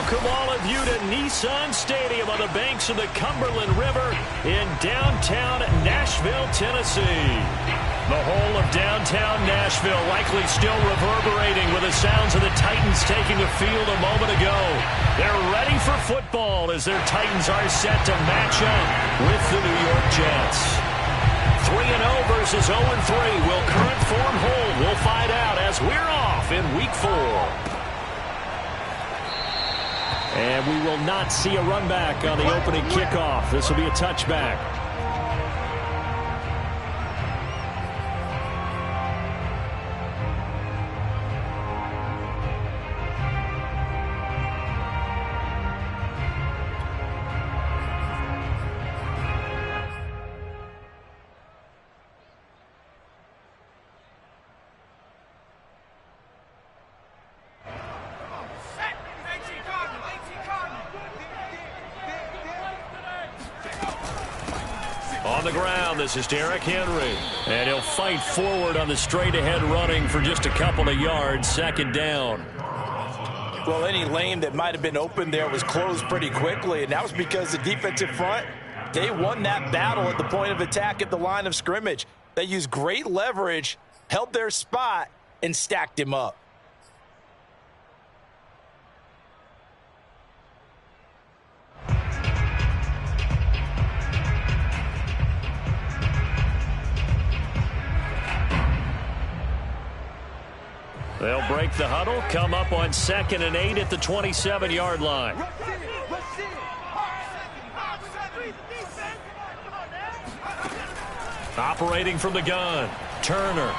welcome all of you to Nissan Stadium on the banks of the Cumberland River in downtown Nashville, Tennessee. The whole of downtown Nashville likely still reverberating with the sounds of the Titans taking the field a moment ago. They're ready for football as their Titans are set to match up with the New York Jets. 3-0 versus 0-3. Will current form hold? We'll find out as we're off in Week 4. And we will not see a run back on the opening kickoff. This will be a touchback. On the ground, this is Derrick Henry. And he'll fight forward on the straight-ahead running for just a couple of yards. Second down. Well, any lane that might have been open there was closed pretty quickly, and that was because the defensive front, they won that battle at the point of attack at the line of scrimmage. They used great leverage, held their spot, and stacked him up. They'll break the huddle, come up on 2nd and 8 at the 27-yard line. Operating from the gun, Turner.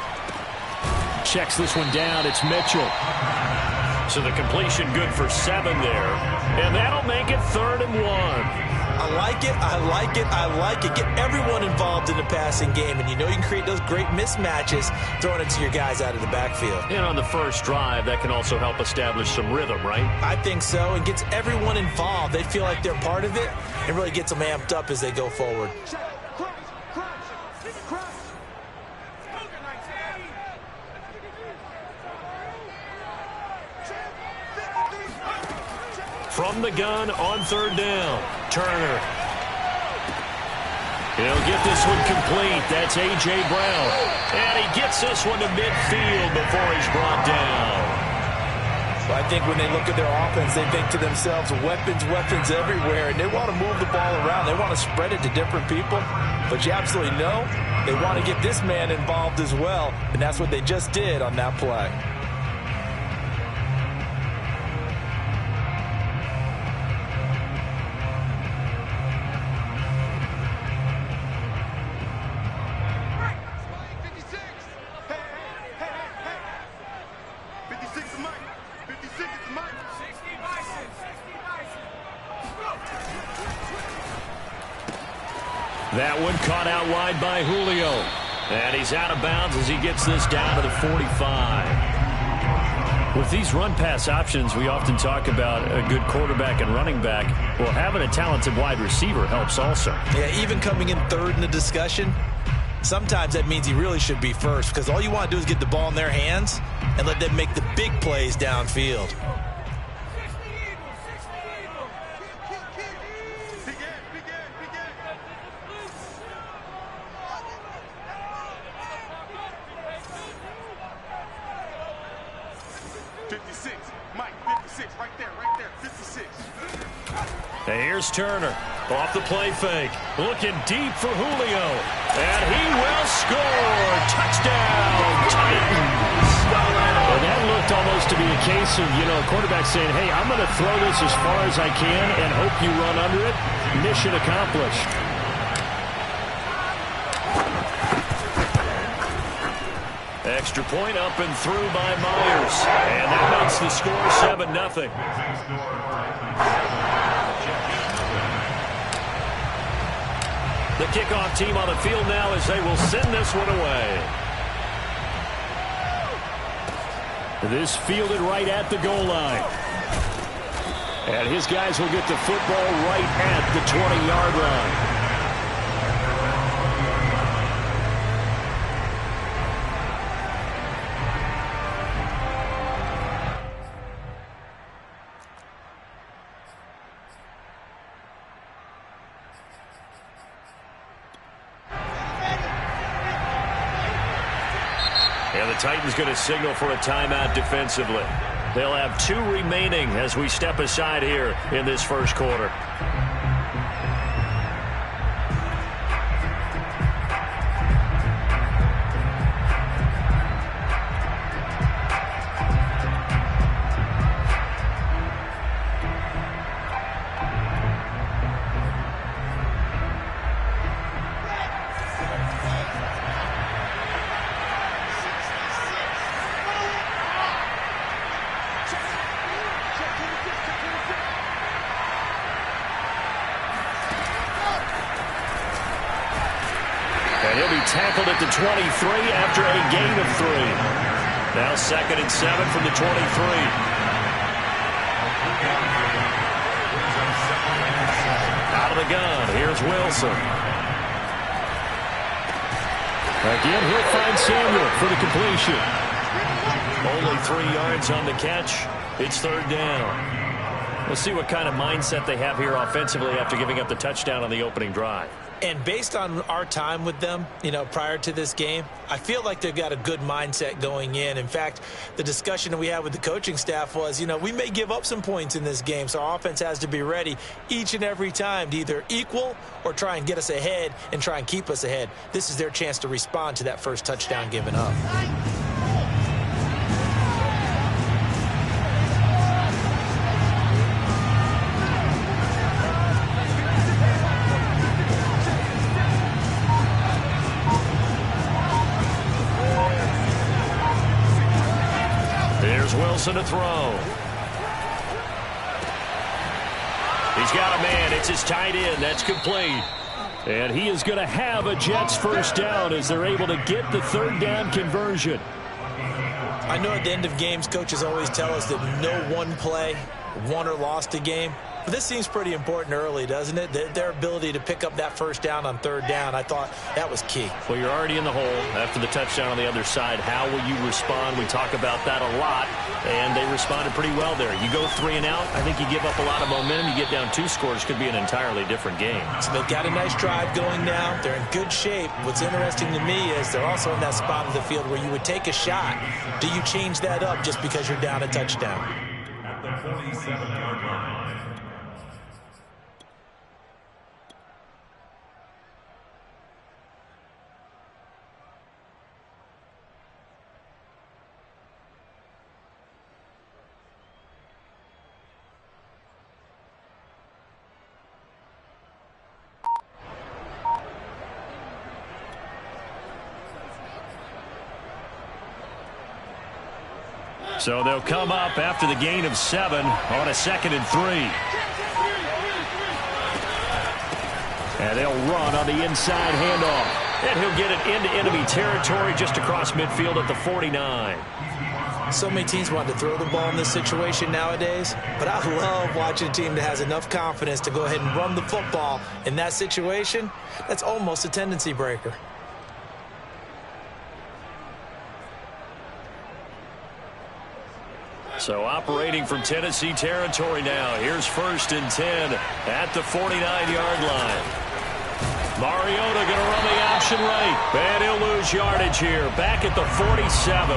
Checks this one down, it's Mitchell. So the completion good for 7 there. And that'll make it 3rd and 1. I like it, I like it, I like it. Get everyone involved in the passing game, and you know you can create those great mismatches throwing it to your guys out of the backfield. And on the first drive, that can also help establish some rhythm, right? I think so, and gets everyone involved. They feel like they're part of it, and really gets them amped up as they go forward. From the gun on 3rd down, Turner. He'll get this one complete. That's A.J. Brown. And he gets this one to midfield before he's brought down. Well, I think when they look at their offense, they think to themselves, weapons, weapons everywhere, and they want to move the ball around. They want to spread it to different people. But you absolutely know they want to get this man involved as well, and that's what they just did on that play. That one caught out wide by Julio. And he's out of bounds as he gets this down to the 45. With these run-pass options, we often talk about a good quarterback and running back. Well, having a talented wide receiver helps also. Yeah, even coming in 3rd in the discussion, sometimes that means he really should be first, because all you want to do is get the ball in their hands and let them make the big plays downfield. And here's Turner off the play fake, looking deep for Julio, and he will score. Touchdown, Titans. Well, that looked almost to be a case of, a quarterback saying, hey, I'm going to throw this as far as I can and hope you run under it. Mission accomplished. Extra point up and through by Myers, and that makes the score 7-0. The kickoff team on the field now as they will send this one away. This fielded right at the goal line. And his guys will get the football right at the 20-yard line. Titans going to signal for a timeout defensively. They'll have 2 remaining as we step aside here in this first quarter. And he'll be tackled at the 23 after a gain of 3. Now 2nd and 7 from the 23. Out of the gun, here's Wilson. Again, he'll find Samuel for the completion. Only 3 yards on the catch. It's 3rd down. We'll see what kind of mindset they have here offensively after giving up the touchdown on the opening drive. And based on our time with them, prior to this game, I feel like they've got a good mindset going in. In fact, the discussion that we had with the coaching staff was, we may give up some points in this game, so our offense has to be ready each and every time to either equal or try and get us ahead and try and keep us ahead. This is their chance to respond to that first touchdown given up. Wilson to throw. He's got a man. It's his tight end. That's complete. And he is going to have a Jets first down as they're able to get the 3rd down conversion. I know at the end of games, coaches always tell us that no one play won or lost a game. But this seems pretty important early, doesn't it? Their ability to pick up that first down on 3rd down, I thought that was key. Well, you're already in the hole after the touchdown on the other side. How will you respond? We talk about that a lot, and they responded pretty well there. You go 3 and out, I think you give up a lot of momentum. You get down 2 scores, could be an entirely different game. So they've got a nice drive going now. They're in good shape. What's interesting to me is they're also in that spot of the field where you would take a shot. Do you change that up just because you're down a touchdown? At the 47-yard line. So they'll come up after the gain of 7 on a 2nd and 3. And they'll run on the inside handoff. And he'll get it into enemy territory just across midfield at the 49. So many teams want to throw the ball in this situation nowadays, but I love watching a team that has enough confidence to go ahead and run the football in that situation. That's almost a tendency breaker. So operating from Tennessee territory now. Here's 1st and 10 at the 49-yard line. Mariota going to run the option right. And he'll lose yardage here. Back at the 47.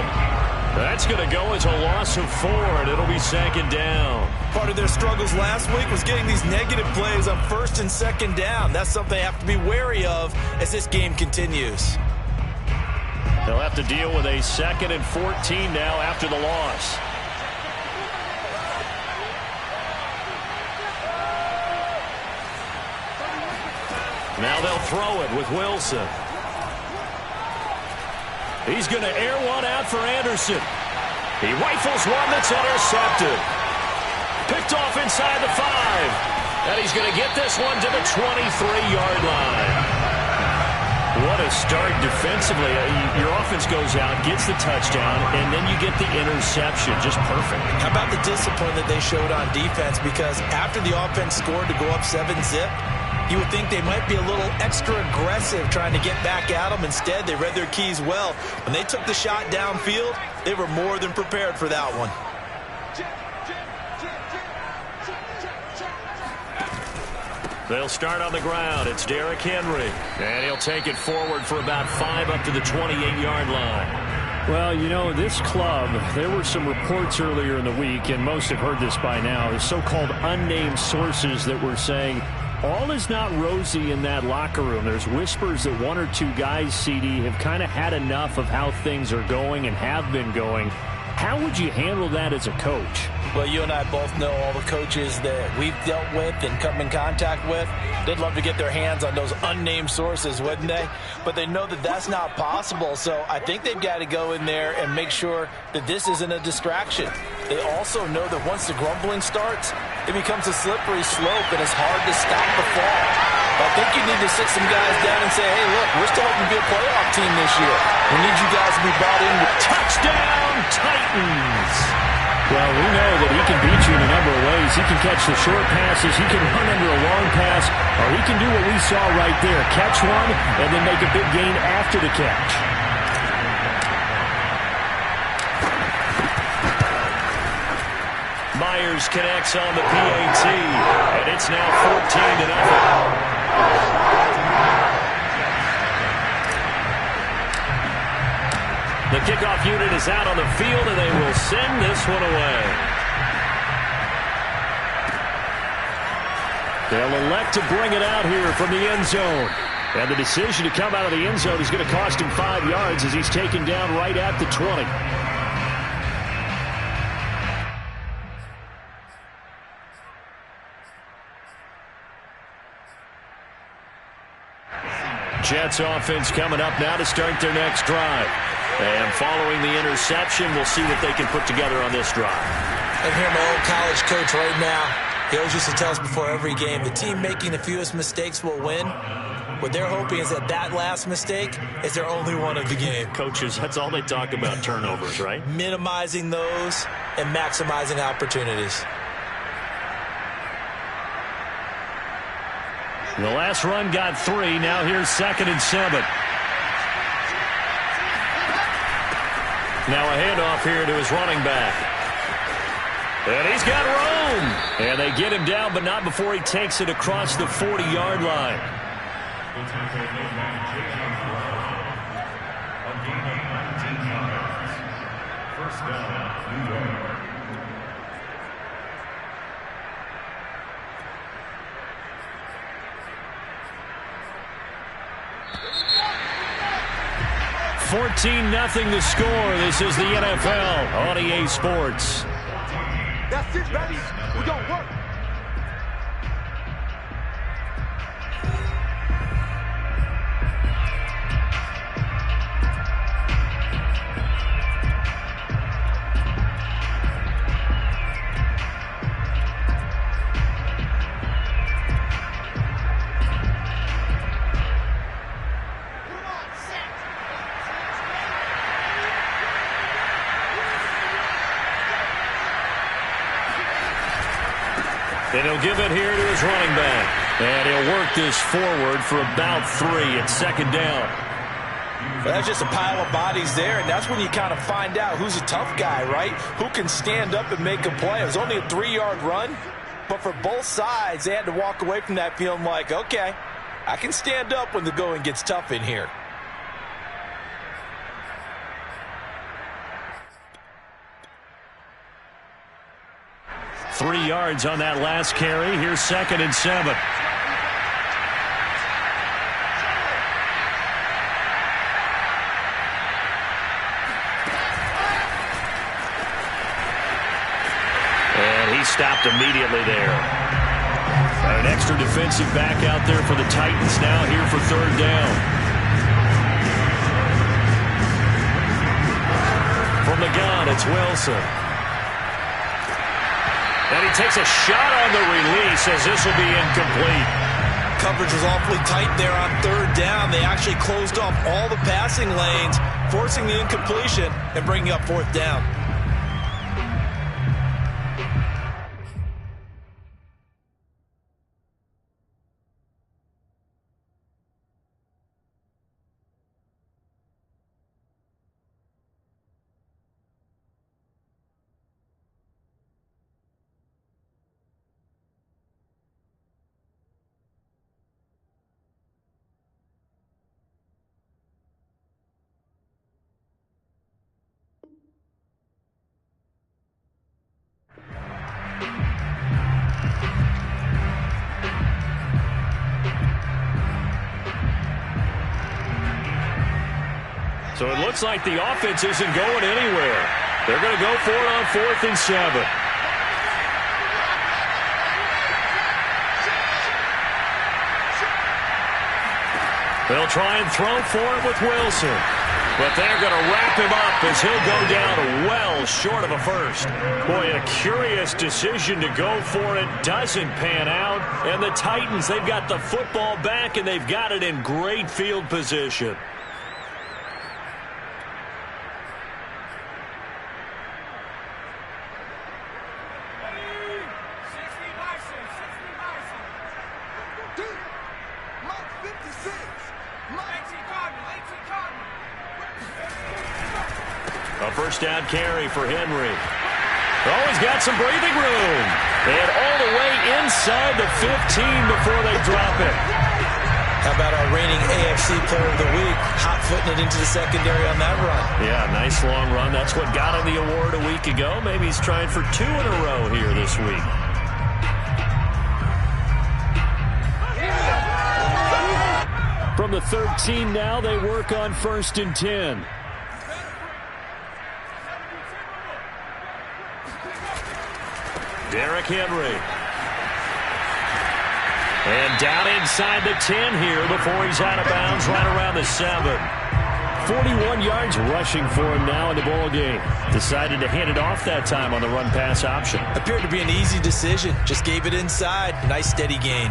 That's going to go as a loss of 4, and it'll be 2nd down. Part of their struggles last week was getting these negative plays on 1st and 2nd down. That's something they have to be wary of as this game continues. They'll have to deal with a 2nd and 14 now after the loss. Now they'll throw it with Wilson. He's going to air one out for Anderson. He rifles one that's intercepted. Picked off inside the 5. And he's going to get this one to the 23-yard line. What a start defensively. Your offense goes out, gets the touchdown, and then you get the interception. Just perfect. How about the discipline that they showed on defense? Because after the offense scored to go up 7-zip, you would think they might be a little extra aggressive trying to get back at them. Instead, they read their keys well. When they took the shot downfield, they were more than prepared for that one. They'll start on the ground. It's Derrick Henry. And he'll take it forward for about 5 up to the 28-yard line. Well, you know, this club, there were some reports earlier in the week, and most have heard this by now, the so-called unnamed sources that were saying all is not rosy in that locker room. There's whispers that one or two guys, CD, have kind of had enough of how things are going and have been going. How would you handle that as a coach? Well, you and I both know all the coaches that we've dealt with and come in contact with. They'd love to get their hands on those unnamed sources, wouldn't they? But they know that that's not possible, so I think they've got to go in there and make sure that this isn't a distraction. They also know that once the grumbling starts, it becomes a slippery slope, and it's hard to stop the fall. I think you need to sit some guys down and say, hey, look, we're still hoping to be a playoff team this year. We need you guys to be brought in with touchdown Titans. Well, we know that he can beat you in a number of ways. He can catch the short passes, he can run under a long pass, or he can do what we saw right there, catch one and then make a big gain after the catch. Myers connects on the PAT, and it's now 14-0. The kickoff unit is out on the field, and they will send this one away. They'll elect to bring it out here from the end zone. And the decision to come out of the end zone is going to cost him 5 yards as he's taken down right at the 20. Jets offense coming up now to start their next drive. And following the interception, we'll see what they can put together on this drive. I hear my old college coach right now. He always used to tell us before every game, the team making the fewest mistakes will win. What they're hoping is that that last mistake is their only one of the game. Coaches, that's all they talk about, turnovers, right? Minimizing those and maximizing opportunities. The last run got 3. Now here's 2nd and 7. Now a handoff here to his running back. And he's got room. And they get him down, but not before he takes it across the 40-yard line. First down, New York. $14-0 the score. This is the NFL on EA Sports. That's it, baby. We gonna work. And he'll give it here to his running back. And he'll work this forward for about 3. It's 2nd down. Well, that's just a pile of bodies there, and that's when you kind of find out who's a tough guy, right? Who can stand up and make a play. It was only a 3-yard run, but for both sides, they had to walk away from that feeling like, okay, I can stand up when the going gets tough in here. Three yards on that last carry. Here's 2nd and 7. And he stopped immediately there. An extra defensive back out there for the Titans now here for 3rd down. From the gun, it's Wilson. And he takes a shot on the release as this will be incomplete. Coverage was awfully tight there on 3rd down. They actually closed off all the passing lanes, forcing the incompletion and bringing up 4th down. So it looks like the offense isn't going anywhere. They're going to go for it on 4th and 7. They'll try and throw for it with Wilson. But they're going to wrap him up as he'll go down well short of a first. Boy, a curious decision to go for it. Doesn't pan out. And the Titans, they've got the football back, and they've got it in great field position. A first down carry for Henry. Oh, he's got some breathing room. And all the way inside the 15 before they drop it. How about our reigning AFC Player of the Week, hot-footing it into the secondary on that run? Yeah, nice long run. That's what got him the award a week ago. Maybe he's trying for 2 in a row here this week. From the 13 now, they work on 1st and 10. Derrick Henry. And down inside the 10 here before he's out of bounds right around the 7. 41 yards rushing for him now in the ball game. Decided to hand it off that time on the run-pass option. Appeared to be an easy decision. Just gave it inside. Nice steady gain.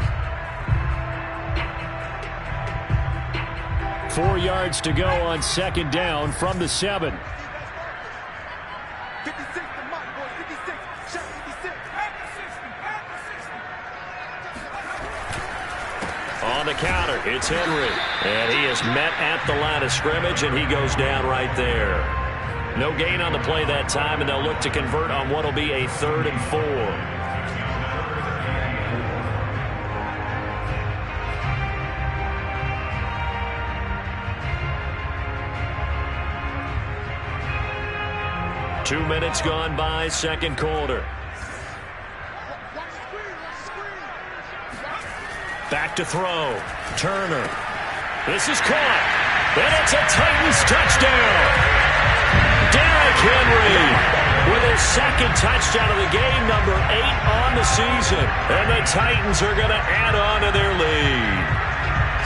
4 yards to go on 2nd down from the 7. 56 to Mike, boys. 56. Shot 56. On the counter, it's Henry. And he is met at the line of scrimmage, and he goes down right there. No gain on the play that time, and they'll look to convert on what will be a 3rd and 4. Two minutes gone by, second quarter. Back to throw. Turner. This is caught. And it's a Titans touchdown. Derrick Henry with his 2nd touchdown of the game, number 8 on the season. And the Titans are going to add on to their lead.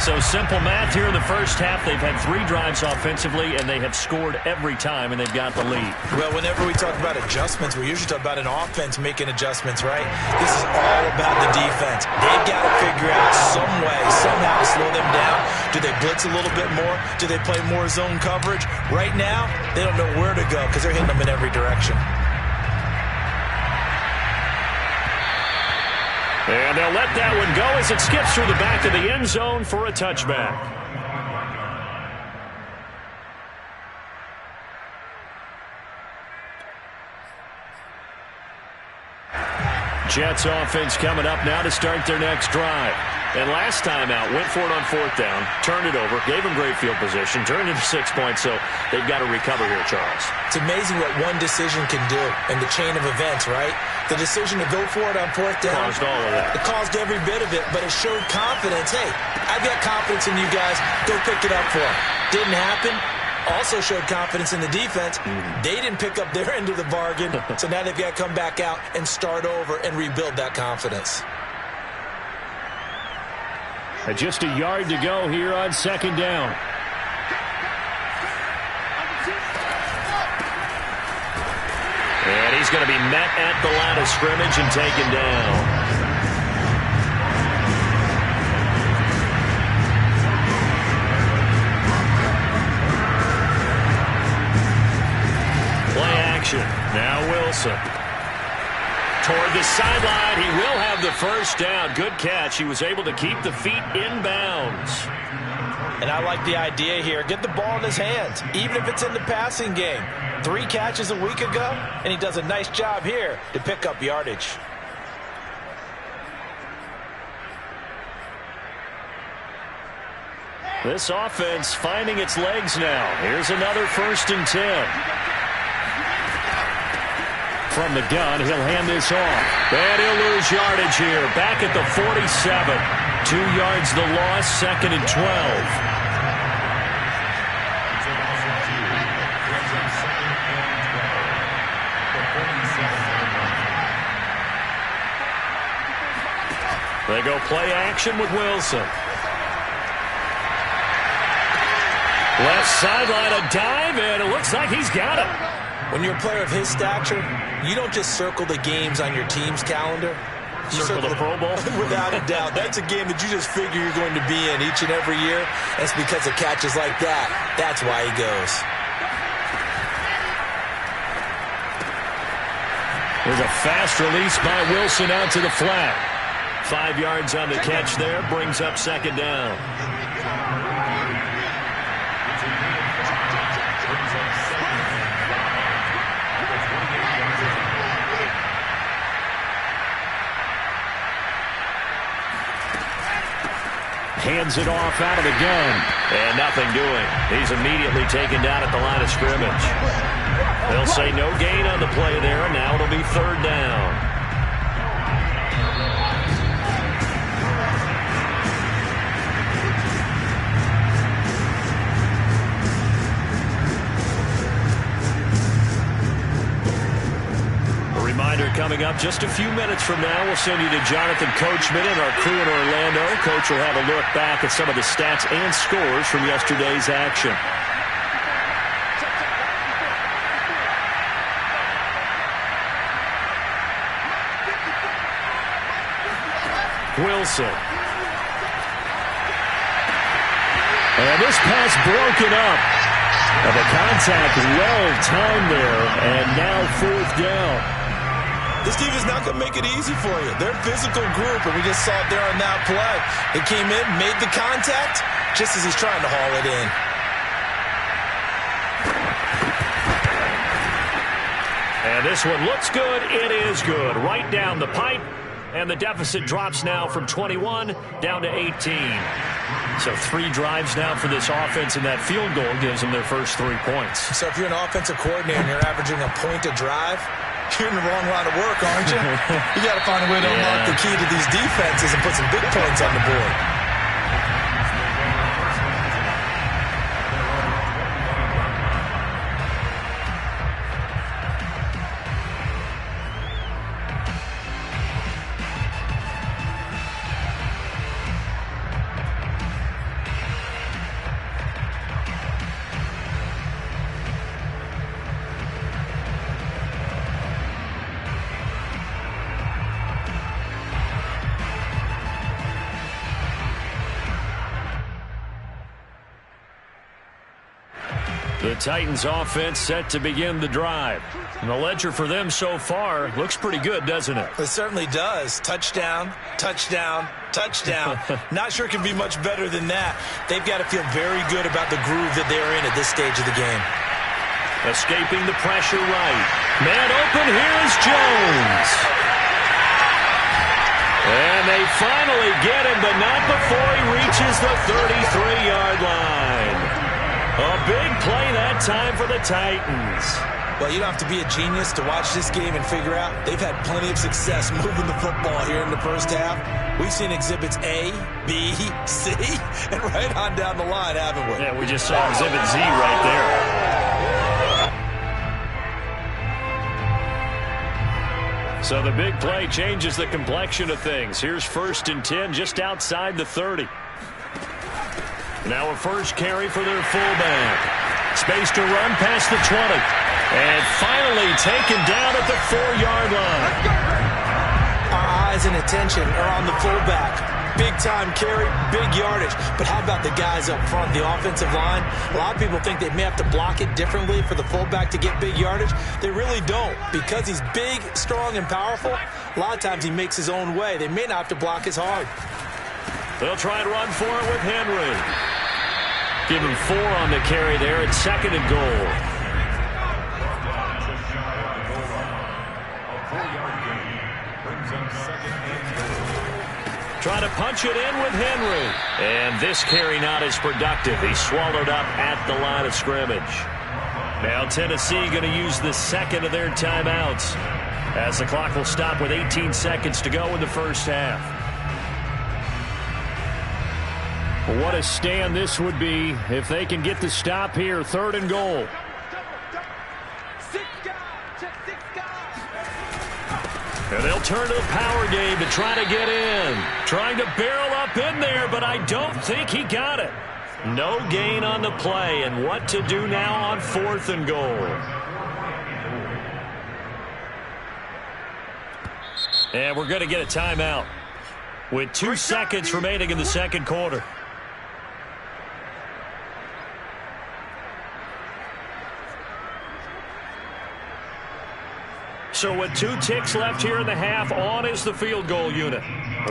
So simple math here in the first half. They've had 3 drives offensively, and they have scored every time, and they've got the lead. Well, whenever we talk about adjustments, we usually talk about an offense making adjustments, right? This is all about the defense. They've got to figure out some way, somehow to slow them down. Do they blitz a little bit more? Do they play more zone coverage? Right now, they don't know where to go because they're hitting them in every direction. And they'll let that one go as it skips through the back of the end zone for a touchback. Jets offense coming up now to start their next drive. And last time out, went for it on 4th down, turned it over, gave them great field position, turned it to 6 points, so they've got to recover here, Charles. It's amazing what one decision can do in the chain of events, right? The decision to go for it on 4th down. Caused all of that. It caused every bit of it, but it showed confidence. Hey, I've got confidence in you guys. Go pick it up for them. Didn't happen. Also showed confidence in the defense. They didn't pick up their end of the bargain, so now they've got to come back out and start over and rebuild that confidence. Just a yard to go here on 2nd down. And he's going to be met at the line of scrimmage and taken down. Play action. Now Wilson. Toward the sideline, he will have the first down. Good catch. He was able to keep the feet in bounds. And I like the idea here. Get the ball in his hands, even if it's in the passing game. 3 catches a week ago, and he does a nice job here to pick up yardage. This offense finding its legs now. Here's another 1st and 10. From the gun, he'll hand this off. And he'll lose yardage here. Back at the 47. 2 yards the loss, 2nd and 12. They go play action with Wilson. Left sideline, a dive, and it looks like he's got it. When you're a player of his stature, you don't just circle the games on your team's calendar. You circle the Pro Bowl? Without a doubt. That's a game that you just figure you're going to be in each and every year. That's because of catches like that. That's why he goes. There's a fast release by Wilson out to the flat. 5 yards on the catch there, brings up second down. Hands it off out of the gun. And nothing doing. He's immediately taken down at the line of scrimmage. They'll say no gain on the play there, and now it'll be third down. Coming up just a few minutes from now, we'll send you to Jonathan Coachman and our crew in Orlando. Coach will have a look back at some of the stats and scores from yesterday's action. Wilson. And this pass broken up. And the contact well timed there, and now fourth down. This team is not going to make it easy for you. They're a physical group, and we just saw it there on that play. They came in, made the contact, just as he's trying to haul it in. And this one looks good. It is good. Right down the pipe, and the deficit drops now from 21 down to 18. So 3 drives now for this offense, and that field goal gives them their first 3 points. So if you're an offensive coordinator and you're averaging a point a drive, you're in the wrong line of work, aren't you? You got to find a way to unlock the key to these defenses and put some big points on the board. The Titans offense set to begin the drive. And the ledger for them so far looks pretty good, doesn't it? It certainly does. Touchdown, touchdown, touchdown. Not sure it can be much better than that. They've got to feel very good about the groove that they're in at this stage of the game. Escaping the pressure right. Man open, here is Jones. And they finally get him, but not before he reaches the 33-yard line. A big play that time for the Titans. Well, you don't have to be a genius to watch this game and figure out they've had plenty of success moving the football here in the first half. We've seen exhibits A, B, C, and right on down the line, haven't we? Yeah, we just saw exhibit Z right there. So the big play changes the complexion of things. Here's 1st and 10 just outside the 30. Now a first carry for their fullback. Space to run past the 20. And finally taken down at the 4-yard line. Our eyes and attention are on the fullback. Big time carry, big yardage. But how about the guys up front, the offensive line? A lot of people think they may have to block it differently for the fullback to get big yardage. They really don't. Because he's big, strong, and powerful, a lot of times he makes his own way. They may not have to block as hard. They'll try and run for it with Henry. Give him 4 on the carry there. It's 2nd and goal. Trying to punch it in with Henry. And this carry not as productive. He's swallowed up at the line of scrimmage. Now Tennessee going to use the second of their timeouts, as the clock will stop with 18 seconds to go in the first half. What a stand this would be if they can get the stop here. 3rd and goal. And they'll turn to the power game to try to get in. Trying to barrel up in there, but I don't think he got it. No gain on the play, and what to do now on 4th and goal. And we're going to get a timeout with 2 seconds remaining in the second quarter. So with 2 ticks left here in the half, on is the field goal unit.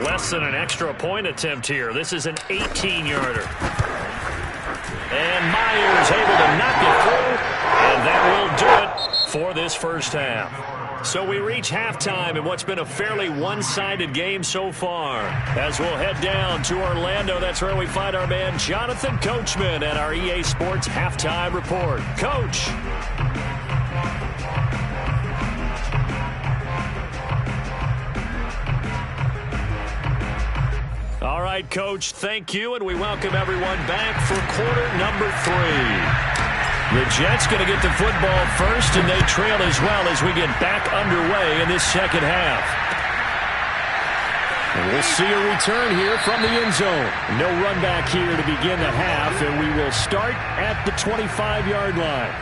Less than an extra point attempt here. This is an 18-yarder. And Myers able to knock it through, and that will do it for this first half. So we reach halftime in what's been a fairly one-sided game so far. As we'll head down to Orlando, that's where we find our man Jonathan Coachman at our EA Sports Halftime Report. Coach. All right, Coach, thank you, and we welcome everyone back for quarter number 3. The Jets going to get the football first, and they trail as well as we get back underway in this second half. And we'll see a return here from the end zone. No run back here to begin the half, and we will start at the 25-yard line.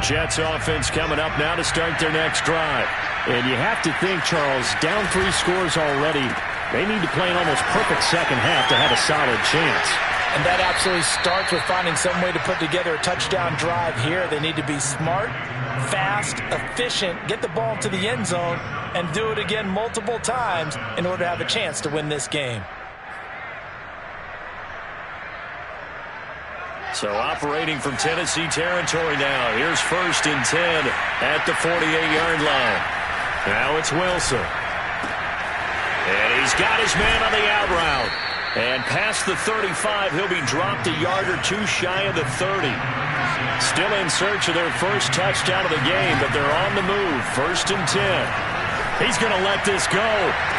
Jets offense coming up now to start their next drive. And you have to think, Charles, down 3 scores already. They need to play an almost perfect second half to have a solid chance. And that absolutely starts with finding some way to put together a touchdown drive here. They need to be smart, fast, efficient, get the ball to the end zone, and do it again multiple times in order to have a chance to win this game. So operating from Tennessee territory now. Here's 1st and 10 at the 48-yard line. Now it's Wilson. And he's got his man on the out route. And past the 35, he'll be dropped a yard or 2 shy of the 30. Still in search of their first touchdown of the game, but they're on the move. 1st and 10. He's going to let this go.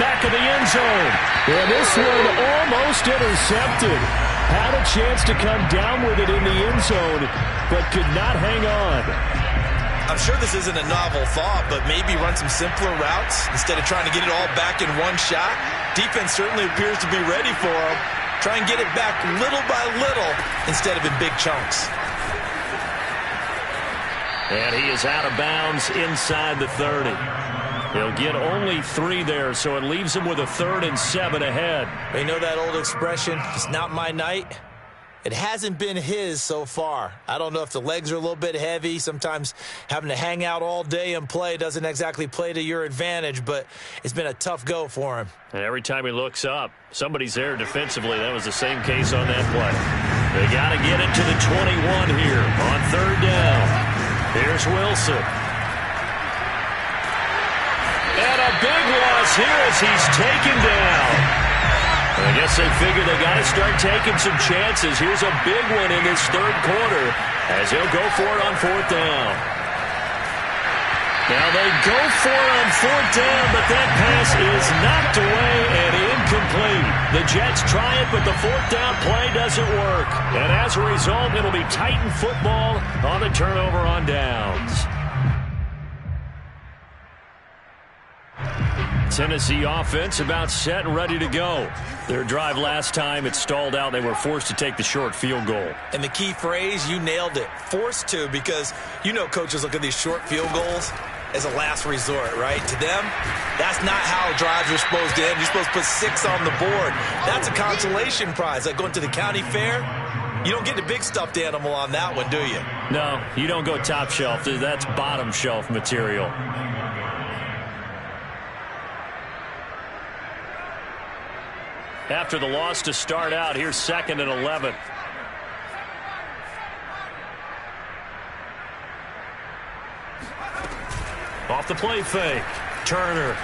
Back of the end zone. And this one almost intercepted. Had a chance to come down with it in the end zone, but could not hang on. I'm sure this isn't a novel thought, but maybe run some simpler routes instead of trying to get it all back in one shot. Defense certainly appears to be ready for him. Try and get it back little by little instead of in big chunks. And he is out of bounds inside the 30. He'll get only 3 there, so it leaves him with a 3rd and 7 ahead. You know that old expression, it's not my night? It hasn't been his so far. I don't know if the legs are a little bit heavy. Sometimes having to hang out all day and play doesn't exactly play to your advantage, but it's been a tough go for him. And every time he looks up, somebody's there defensively. That was the same case on that play. They got to get it to the 21 here on 3rd down. Here's Wilson. And a big loss here as he's taken down. I guess they figure they got to start taking some chances. Here's a big one in this 3rd quarter as he'll go for it on 4th down. Now they go for it on 4th down, but that pass is knocked away and incomplete. The Jets try it, but the 4th down play doesn't work. And as a result, it'll be Titan football on the turnover on downs. Tennessee offense about set and ready to go. Their drive last time, it stalled out. They were forced to take the short field goal. And the key phrase, you nailed it, forced to, because you know coaches look at these short field goals as a last resort, right? To them, that's not how drives are supposed to end. You're supposed to put 6 on the board. That's a consolation prize. Like going to the county fair, you don't get the big stuffed animal on that one, do you? No, you don't go top shelf. That's bottom shelf material. After the loss to start out, here's 2nd and 11. Off the play fake. Turner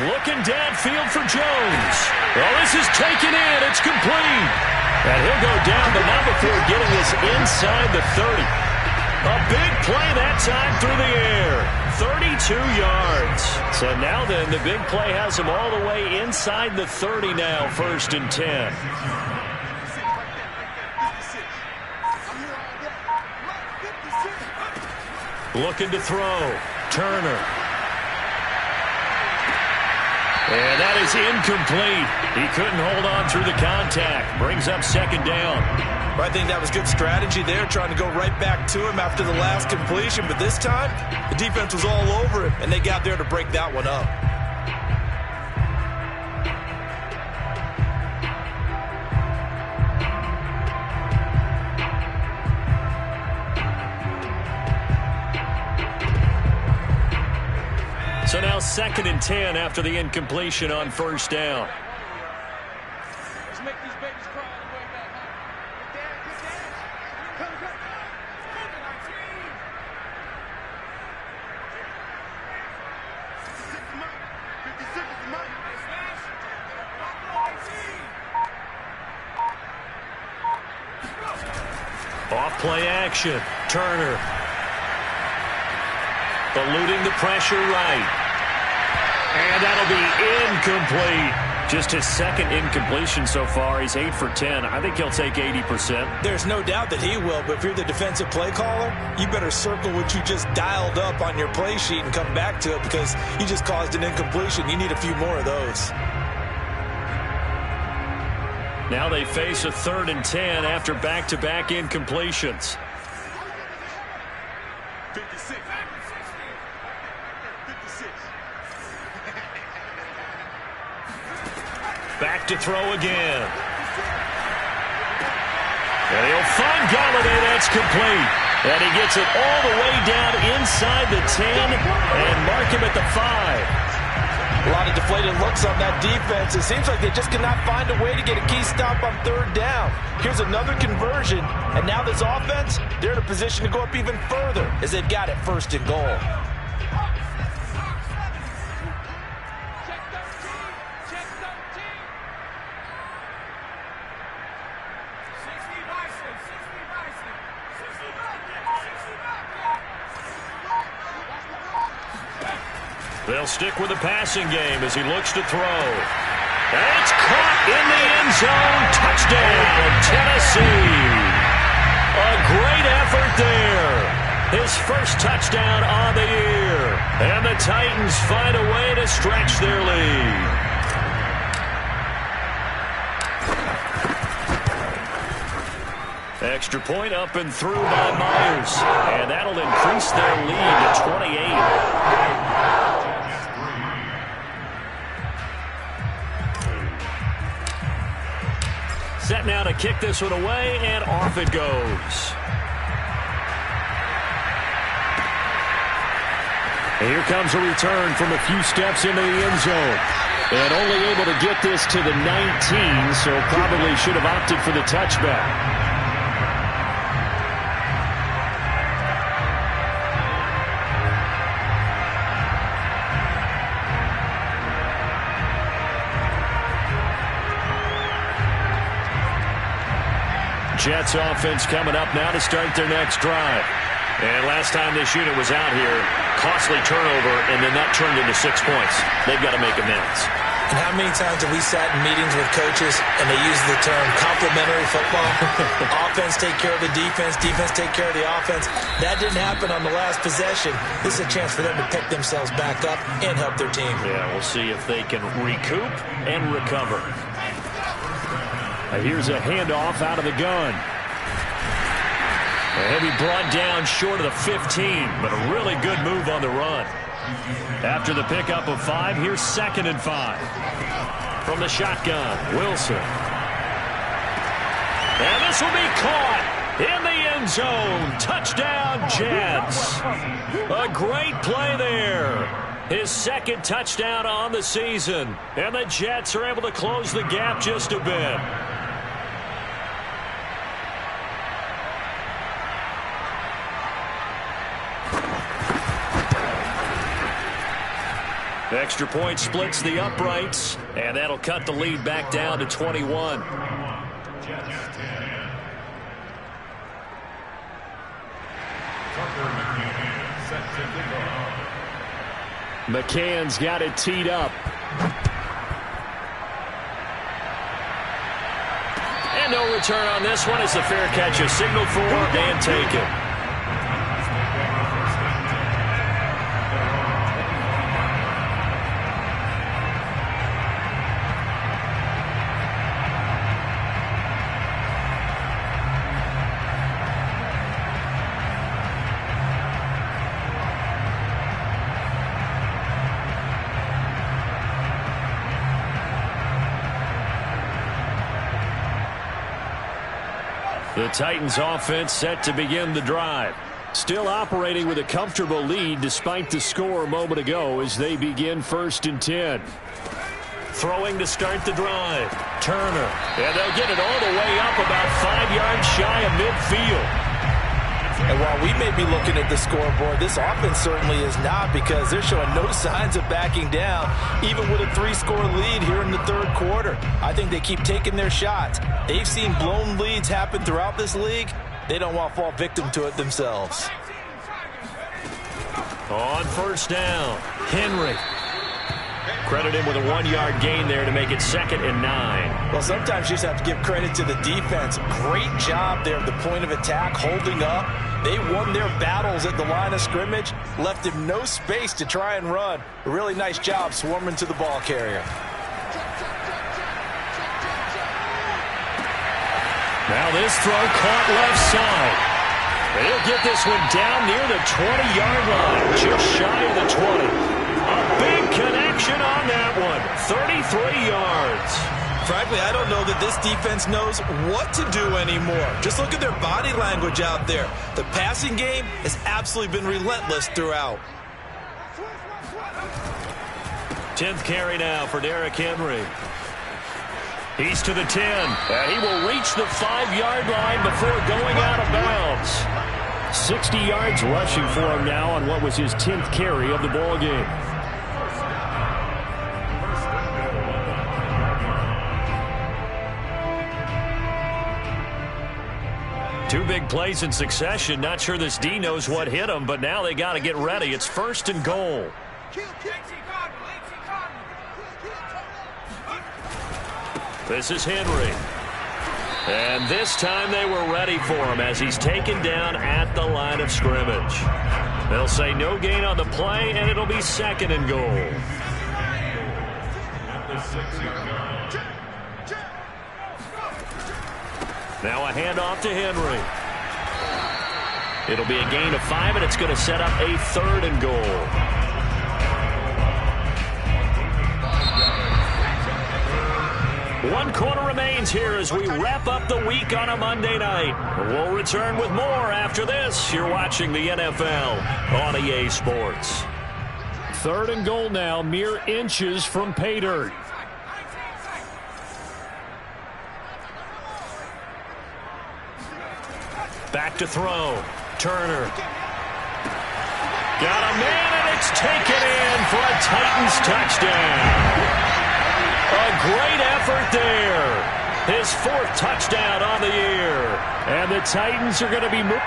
looking downfield for Jones. Well, this is taken in. It's complete. And he'll go down, but not before getting this inside the 30. A big play that time through the air. 32 yards. So now then, the big play has him all the way inside the 30 now, 1st and 10. Looking to throw. Turner. And that is incomplete. He couldn't hold on through the contact. Brings up 2nd down. I think that was good strategy there, trying to go right back to him after the last completion. But this time, the defense was all over him, and they got there to break that one up. So now 2nd and 10 after the incompletion on 1st down. Let's make these babies cry on the way back home. Good dad. Come, come. Moving our team. 56 is mine. 56 is mine. Off play action. Turner. Eluding the pressure right. And that'll be incomplete. Just his 2nd incompletion so far. He's 8 for 10. I think he'll take 80%. There's no doubt that he will, but if you're the defensive play caller, you better circle what you just dialed up on your play sheet and come back to it because you just caused an incompletion. You need a few more of those. Now they face a 3rd and 10 after back-to-back incompletions. 56. 56. Back to throw again. And he'll find Galladay. That's complete. And he gets it all the way down inside the 10 and mark him at the 5. A lot of deflated looks on that defense. It seems like they just cannot find a way to get a key stop on 3rd down. Here's another conversion, and now this offense, they're in a position to go up even further as they've got it 1st and goal. They'll stick with the passing game as he looks to throw. And it's caught in the end zone. Touchdown, Tennessee. A great effort there. His 1st touchdown on the year. And the Titans find a way to stretch their lead. Extra point up and through by Myers. And that'll increase their lead to 28. Set now to kick this one away, and off it goes. And here comes a return from a few steps into the end zone. And only able to get this to the 19, so probably should have opted for the touchback. Jets offense coming up now to start their next drive. And last time this unit was out here, costly turnover, and then that turned into 6 points. They've got to make amends. And how many times have we sat in meetings with coaches and they use the term complementary football? Offense take care of the defense, defense take care of the offense. That didn't happen on the last possession. This is a chance for them to pick themselves back up and help their team. Yeah, we'll see if they can recoup and recover. Here's a handoff out of the gun. A heavy brought down short of the 15, but a really good move on the run. After the pickup of 5, here's 2nd and 5. From the shotgun, Wilson. And this will be caught in the end zone. Touchdown, Jets. A great play there. His 2nd touchdown on the season. And the Jets are able to close the gap just a bit. The extra point splits the uprights, and that'll cut the lead back down to 21. McCann's got it teed up. And no return on this one as the fair catch is signaled for and taken. The Titans offense set to begin the drive. Still operating with a comfortable lead despite the score a moment ago as they begin 1st and 10. Throwing to start the drive. Turner. And they'll get it all the way up about 5 yards shy of midfield. And while we may be looking at the scoreboard, this offense certainly is not, because they're showing no signs of backing down, even with a 3-score lead here in the 3rd quarter. I think they keep taking their shots. They've seen blown leads happen throughout this league. They don't want to fall victim to it themselves. On 1st down, Henry. Credit him with a 1-yard gain there to make it 2nd and 9. Well, sometimes you just have to give credit to the defense. Great job there at the point of attack, holding up. They won their battles at the line of scrimmage, left him no space to try and run. A really nice job swarming to the ball carrier. Now this throw caught left side. They'll get this one down near the 20-yard line, just shy of the 20. A big connection on that one, 33 yards. Frankly, I don't know that this defense knows what to do anymore. Just look at their body language out there. The passing game has absolutely been relentless throughout. 10th carry now for Derrick Henry. He's to the 10, and he will reach the 5-yard line before going out of bounds. 60 yards rushing for him now on what was his 10th carry of the ball game. Two big plays in succession. Not sure this D knows what hit him, but now they got to get ready. It's 1st and goal. This is Henry. And this time they were ready for him as he's taken down at the line of scrimmage. They'll say no gain on the play, and it'll be 2nd and goal. Now a handoff to Henry. It'll be a gain of 5, and it's going to set up a 3rd and goal. One quarter remains here as we wrap up the week on a Monday night. We'll return with more after this. You're watching the NFL on EA Sports. 3rd and goal now, mere inches from pay dirt. Back to throw. Turner. Got a man, and it's taken in for a Titans touchdown. A great effort there. His 4th touchdown on the year. And the Titans are going to be moving.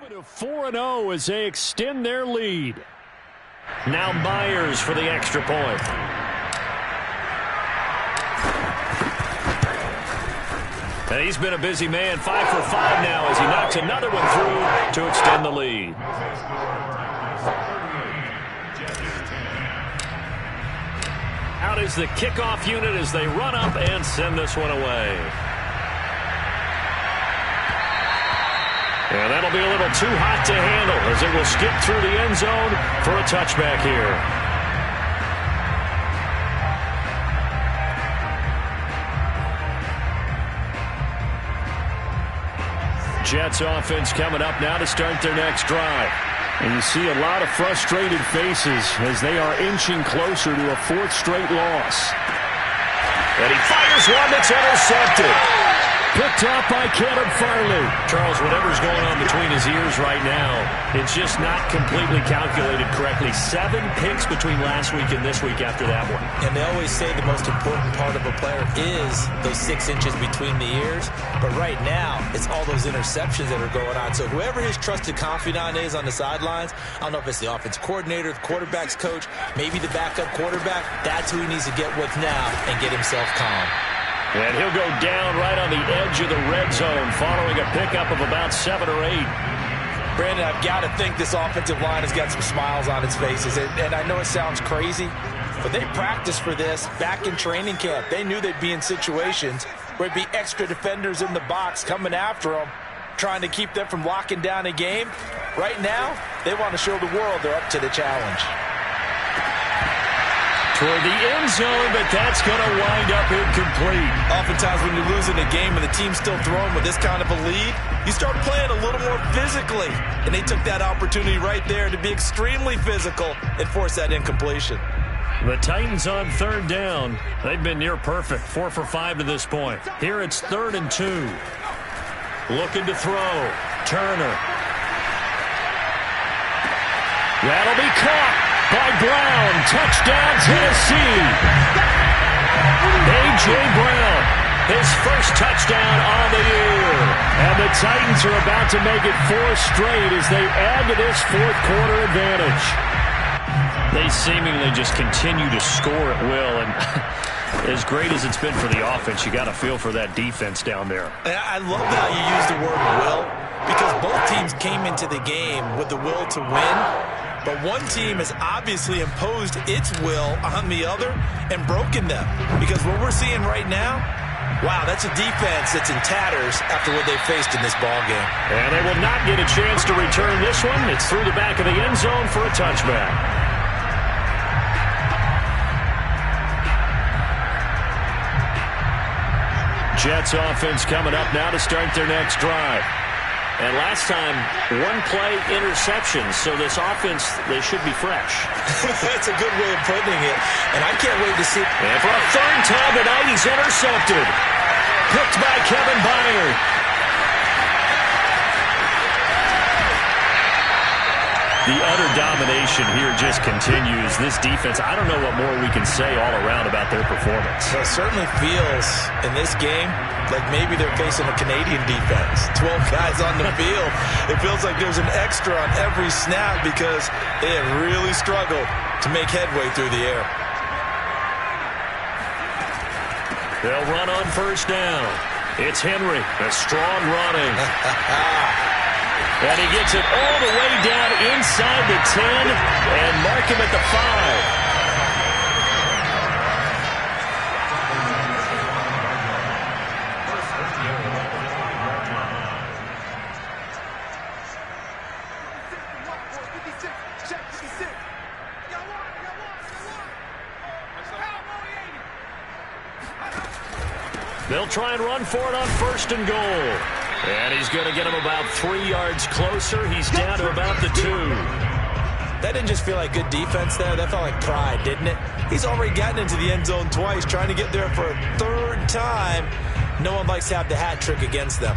To 4-0 as they extend their lead. Now Myers for the extra point. And he's been a busy man, 5 for 5 now as he knocks another one through to extend the lead. Out is the kickoff unit as they run up and send this one away. And that'll be a little too hot to handle as it will skip through the end zone for a touchback here. Jets offense coming up now to start their next drive. And you see a lot of frustrated faces as they are inching closer to a 4th straight loss. And he fires one that's intercepted. Picked off by Caleb Farley. Charles, whatever's going on between his ears right now, it's just not completely calculated correctly. 7 picks between last week and this week after that one. And they always say the most important part of a player is those 6 inches between the ears. But right now, it's all those interceptions that are going on. So whoever his trusted confidant is on the sidelines, I don't know if it's the offense coordinator, the quarterback's coach, maybe the backup quarterback, that's who he needs to get with now and get himself calm. And he'll go down right on the edge of the red zone following a pickup of about 7 or 8. Brandon, I've got to think this offensive line has got some smiles on its faces. And I know it sounds crazy, but they practiced for this back in training camp. They knew they'd be in situations where it'd be extra defenders in the box coming after them, trying to keep them from locking down a game. Right now, they want to show the world they're up to the challenge. Toward the end zone, but that's going to wind up incomplete. Oftentimes when you're losing a game and the team's still throwing with this kind of a lead, you start playing a little more physically. And they took that opportunity right there to be extremely physical and force that incompletion. The Titans on 3rd down. They've been near perfect, 4 for 5 to this point. Here it's 3rd and 2. Looking to throw. Turner. That'll be caught by Brown. Touchdown, Tennessee. A.J. Brown, his first touchdown on the year. And the Titans are about to make it 4 straight as they add to this 4th quarter advantage. They seemingly just continue to score at will. And as great as it's been for the offense, you got to feel for that defense down there. I love how you use the word will, because both teams came into the game with the will to win. But one team has obviously imposed its will on the other and broken them. Because what we're seeing right now, wow, that's a defense that's in tatters after what they faced in this ballgame. And they will not get a chance to return this one. It's through the back of the end zone for a touchback. Jets offense coming up now to start their next drive. And last time, 1-play interception. So this offense, they should be fresh. That's a good way of putting it. And I can't wait to see. And for a 3rd time tonight, he's intercepted. Picked by Kevin Byard. The utter domination here just continues. This defense, I don't know what more we can say all around about their performance. Well, it certainly feels in this game like maybe they're facing a Canadian defense. 12 guys on the field. It feels like there's an extra on every snap because they have really struggled to make headway through the air. They'll run on 1st down. It's Henry, a strong running. And he gets it all the way down inside the 10 and mark him at the 5. They'll try and run for it on 1st and goal. And he's going to get him about 3 yards closer. He's down to about the 2. That didn't just feel like good defense there. That felt like pride, didn't it? He's already gotten into the end zone twice, trying to get there for a 3rd time. No one likes to have the hat trick against them.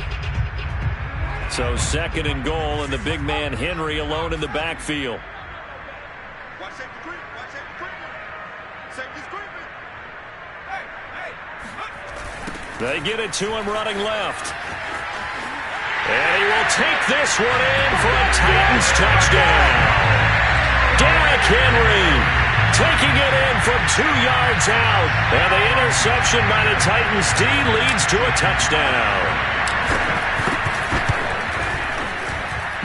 So 2nd and goal, and the big man Henry alone in the backfield. Watch safety creep. Watch safety creep. Safety's creeping. Hey. They get it to him running left. And he will take this one in for a Titans touchdown. Derrick Henry taking it in from 2 yards out. And the interception by the Titans D leads to a touchdown.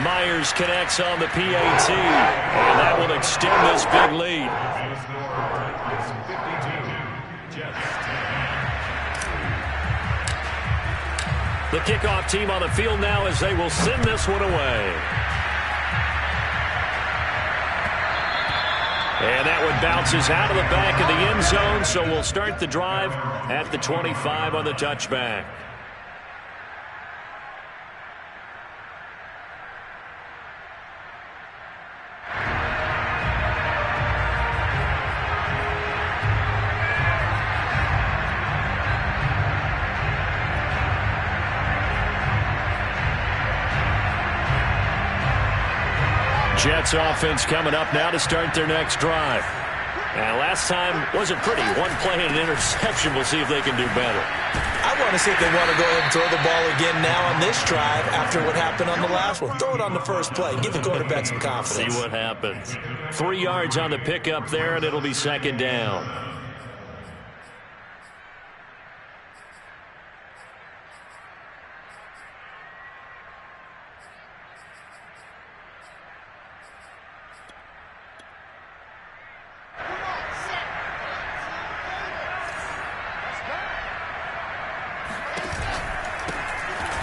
Myers connects on the PAT, and that will extend this big lead. The kickoff team on the field now as they will send this one away. And that one bounces out of the back of the end zone, so we'll start the drive at the 25 on the touchback. Jets offense coming up now to start their next drive. And last time wasn't pretty. One play and an interception. We'll see if they can do better. I want to see if they want to go ahead and throw the ball again now on this drive after what happened on the last one. Throw it on the first play. Give the quarterback some confidence. See what happens. 3 yards on the pickup there, and it'll be second down.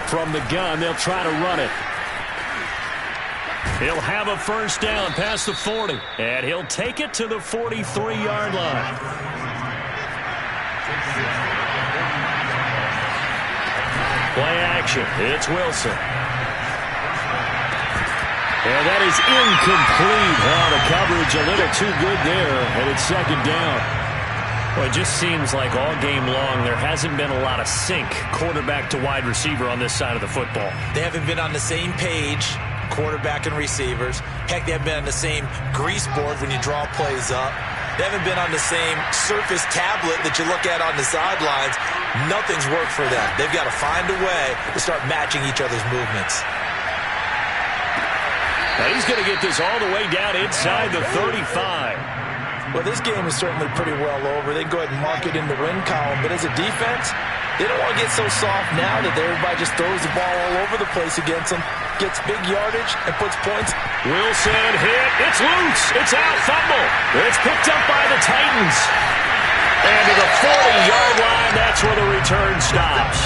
From the gun, they'll try to run it. He'll have a first down past the 40, and he'll take it to the 43-yard line. Play action. It's Wilson. And that is incomplete. Oh, the coverage a little too good there, and it's second down. Well, it just seems like all game long there hasn't been a lot of sync quarterback to wide receiver on this side of the football. They haven't been on the same page, quarterback and receivers. Heck, they haven't been on the same grease board when you draw plays up. They haven't been on the same surface tablet that you look at on the sidelines. Nothing's worked for them. They've got to find a way to start matching each other's movements. Now he's going to get this all the way down inside the 35. Well, this game is certainly pretty well over. They can go ahead and mark it in the win column. But as a defense, they don't want to get so soft now that everybody just throws the ball all over the place against them, gets big yardage, and puts points. Wilson hit. It's loose. It's out. Fumble. It's picked up by the Titans. And to the 40-yard line, that's where the return stops.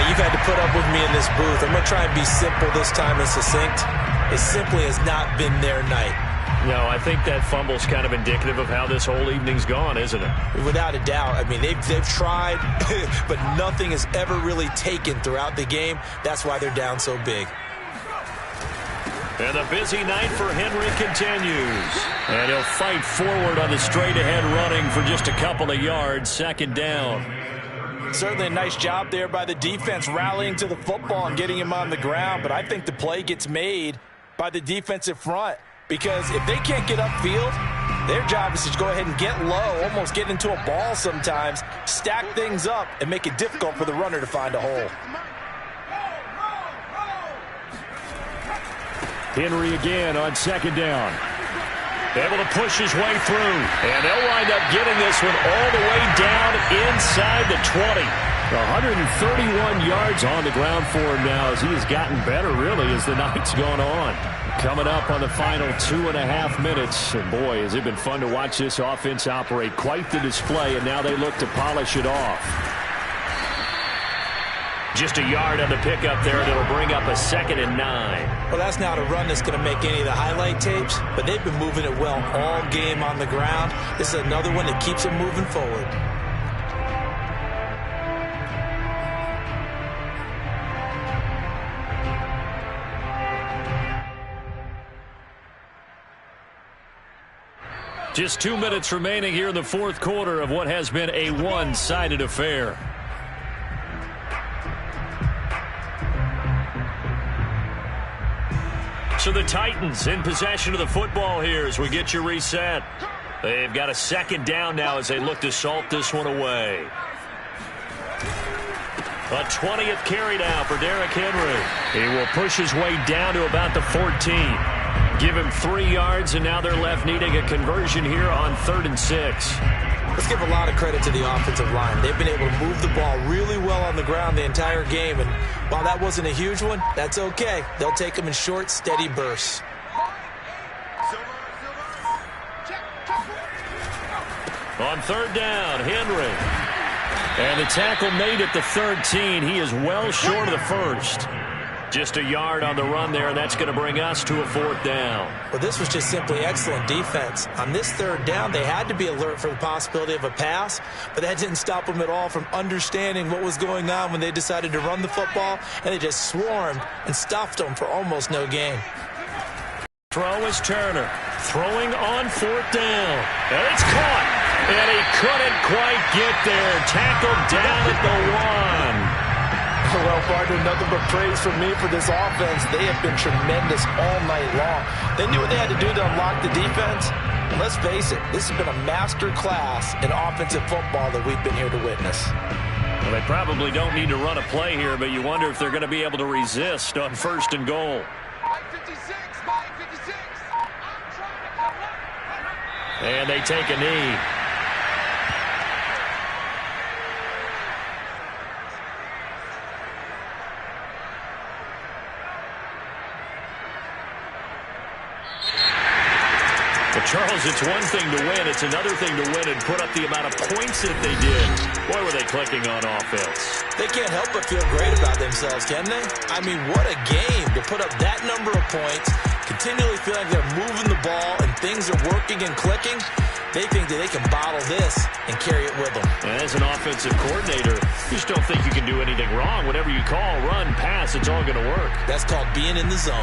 You've had to put up with me in this booth. I'm going to try and be simple this time and succinct. It simply has not been their night. No, I think that fumble's kind of indicative of how this whole evening's gone, isn't it? Without a doubt. I mean, they've tried, but nothing has ever really taken throughout the game. That's why they're down so big. And the busy night for Henry continues. And he'll fight forward on the straight-ahead running for just a couple of yards, second down. Certainly a nice job there by the defense rallying to the football and getting him on the ground, but I think the play gets made by the defensive front. Because if they can't get upfield, their job is to go ahead and get low, almost get into a ball sometimes, stack things up, and make it difficult for the runner to find a hole. Henry again on second down. Able to push his way through. And they'll wind up getting this one all the way down inside the 20. 131 yards on the ground for him now as he has gotten better, really, as the night's gone on. Coming up on the final 2.5 minutes. And boy, has it been fun to watch this offense operate. Quite the display, and now they look to polish it off. Just a yard on the pickup there, and it'll bring up a 2nd and 9. Well, that's not a run that's going to make any of the highlight tapes, but they've been moving it well all game on the ground. This is another one that keeps them moving forward. Just 2 minutes remaining here in the fourth quarter of what has been a one-sided affair. So the Titans in possession of the football here as we get you reset. They've got a second down now as they look to salt this one away. A 20th carry now for Derrick Henry. He will push his way down to about the 14. Give him 3 yards, and now they're left needing a conversion here on 3rd and 6. Let's give a lot of credit to the offensive line. They've been able to move the ball really well on the ground the entire game. And while that wasn't a huge one, that's okay. They'll take them in short, steady bursts. On 3rd down, Henry. And the tackle made at the 13. He is well short of the 1st. Just a yard on the run there, and that's going to bring us to a 4th down. Well, this was just simply excellent defense. On this 3rd down, they had to be alert for the possibility of a pass, but that didn't stop them at all from understanding what was going on when they decided to run the football, and they just swarmed and stuffed them for almost no gain. Throw is Turner. Throwing on 4th down. And it's caught. And he couldn't quite get there. Tackled down at the 1. Well, partner, nothing but praise from me for this offense. They have been tremendous all night long. They knew what they had to do to unlock the defense. And let's face it, this has been a master class in offensive football that we've been here to witness. Well, they probably don't need to run a play here, but you wonder if they're going to be able to resist on 1st and goal. 56, 56. I'm trying to come up. And they take a knee. But Charles, it's one thing to win. It's another thing to win and put up the amount of points that they did. Boy, were they clicking on offense. They can't help but feel great about themselves, can they? I mean, what a game to put up that number of points, continually feeling like they're moving the ball and things are working and clicking. They think that they can bottle this and carry it with them. And as an offensive coordinator, you just don't think you can do anything wrong. Whatever you call, run, pass, it's all going to work. That's called being in the zone.